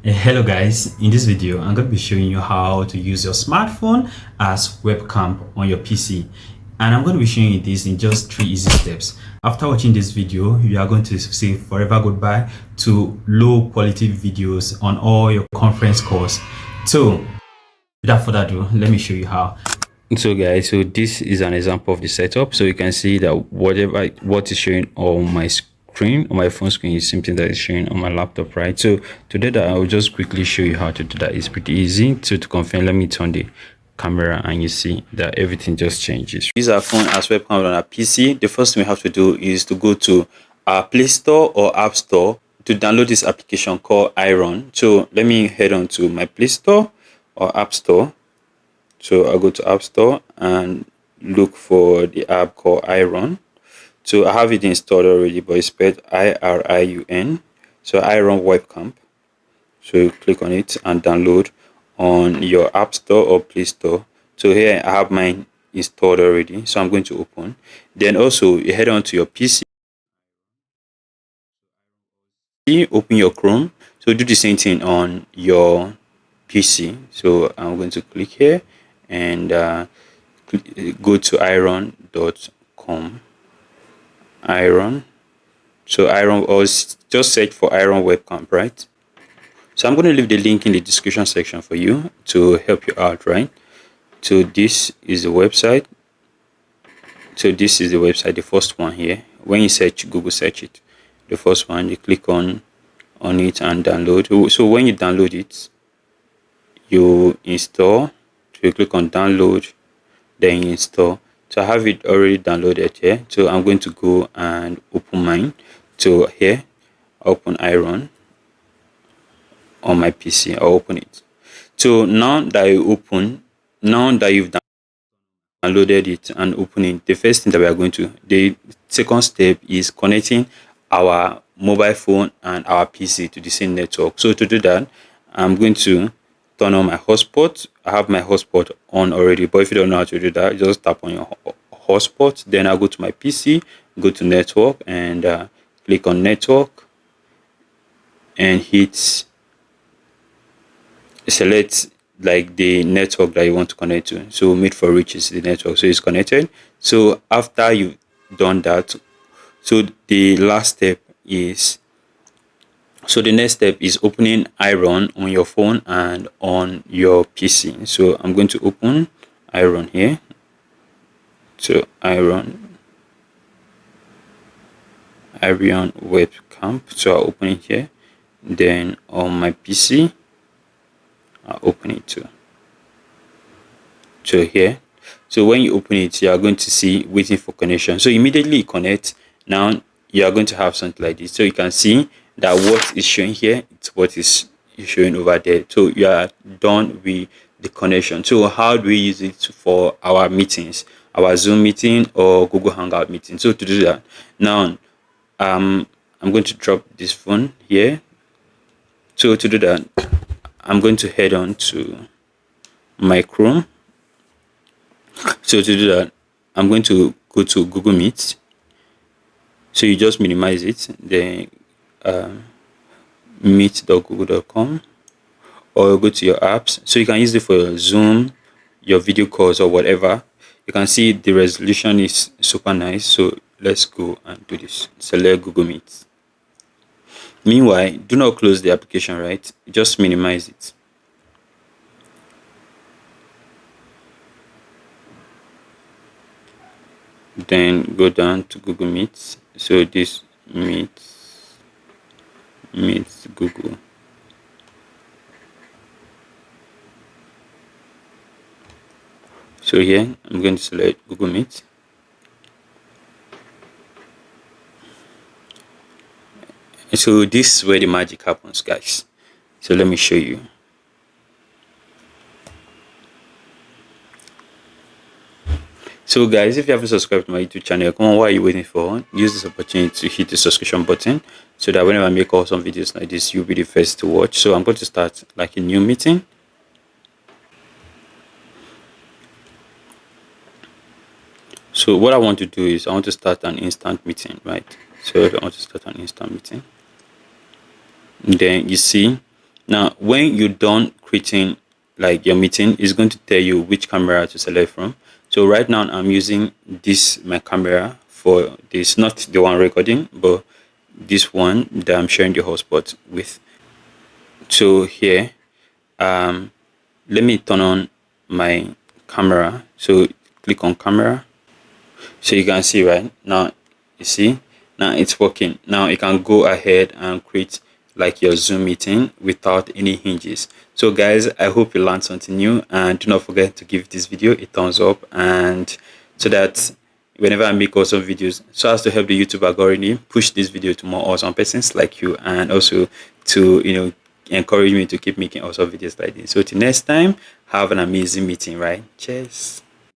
Hello guys, in this video I'm going to be showing you how to use your smartphone as webcam on your PC, and I'm going to be showing you this in just 3 easy steps. After watching this video, you are going to say forever goodbye to low quality videos on all your conference calls. So without further ado, let me show you how. So guys, so this is an example of the setup. So you can see that what is showing on my screen, on my phone screen, is something that is showing on my laptop, right? So to do that, I will just quickly show you how to do that. It's pretty easy. So to confirm, let me turn the camera and you see that everything just changes. Use our phone as webcam on our PC. The first thing we have to do is to go to our Play Store or App Store to download this application called Iriun. So let me head on to my Play Store or App Store. So I'll go to App Store and look for the app called Iriun. So I have it installed already, but it's spelled Iriun. So Iriun Webcam. So you click on it and download on your App Store or Play Store. So here I have mine installed already. So I'm going to open. Then also you head on to your PC. Open your Chrome. So do the same thing on your PC. So I'm going to click here and go to iriun.com. Iriun. So Iriun, or just search for Iriun webcam, right? So I'm going to leave the link in the description section for you to help you out, right? So this is the website. So this is the website, the first one here. When you search, Google search it. The first one, you click on it and download. So when you download it, you install. So you click on download, then you install. So I have it already downloaded here. So I'm going to go and open mine. So here, open Iriun on my PC. I'll open it. So now that you've downloaded it and open it, the first thing that we are going to, the second step is connecting our mobile phone and our PC to the same network. So to do that, I'm going to turn on my hotspot. I have my hotspot on already, but if you don't know how to do that, just tap on your hotspot. Then I'll go to my PC, go to network, and click on network and select like the network that you want to connect to. So made for reach is the network, so it's connected. So after you've done that, so the last step is, so the next step is opening Iriun on your phone and on your PC. So I'm going to open Iriun here. So Iriun webcam. So I'll open it here. Then on my PC, I'll open it too. So here. So when you open it, you are going to see waiting for connection. So immediately connect. Now you are going to have something like this. So you can see that what is showing here, it's what is showing over there. So you are done with the connection. So how do we use it for our meetings, our Zoom meeting or Google Hangout meeting? So to do that, now I'm going to drop this phone here. So to do that, I'm going to head on to my Chrome. So to do that, I'm going to go to Google Meet. So you just minimize it, then meet.google.com, or go to your apps. So you can use it for your Zoom, your video calls, or whatever. You can see the resolution is super nice. So let's go and do this. Select Google Meet. Meanwhile, do not close the application, right? Just minimize it. Then go down to Google Meet. So this meets Google. So here I'm going to select Google Meet. So this is where the magic happens, guys. So let me show you. So guys, if you haven't subscribed to my YouTube channel, come on, what are you waiting for? Use this opportunity to hit the subscription button so that whenever I make awesome videos like this, you'll be the first to watch. So I'm going to start like a new meeting. So what I want to do is I want to start an instant meeting, right? So I want to start an instant meeting. Then you see Now when you're done creating like your meeting, it's going to tell you which camera to select from. So right now I'm using this my camera for this, not the one recording, but this one that I'm sharing the hotspot with. So here, let me turn on my camera. So click on camera. So you can see right now, you see now it's working. Now you can go ahead and create like your Zoom meeting without any hinges. So guys, I hope you learned something new, and do not forget to give this video a thumbs up, and so that whenever I make awesome videos, so as to help the YouTube algorithm push this video to more awesome persons like you, and also to encourage me to keep making awesome videos like this. So till next time, have an amazing meeting, right? Cheers.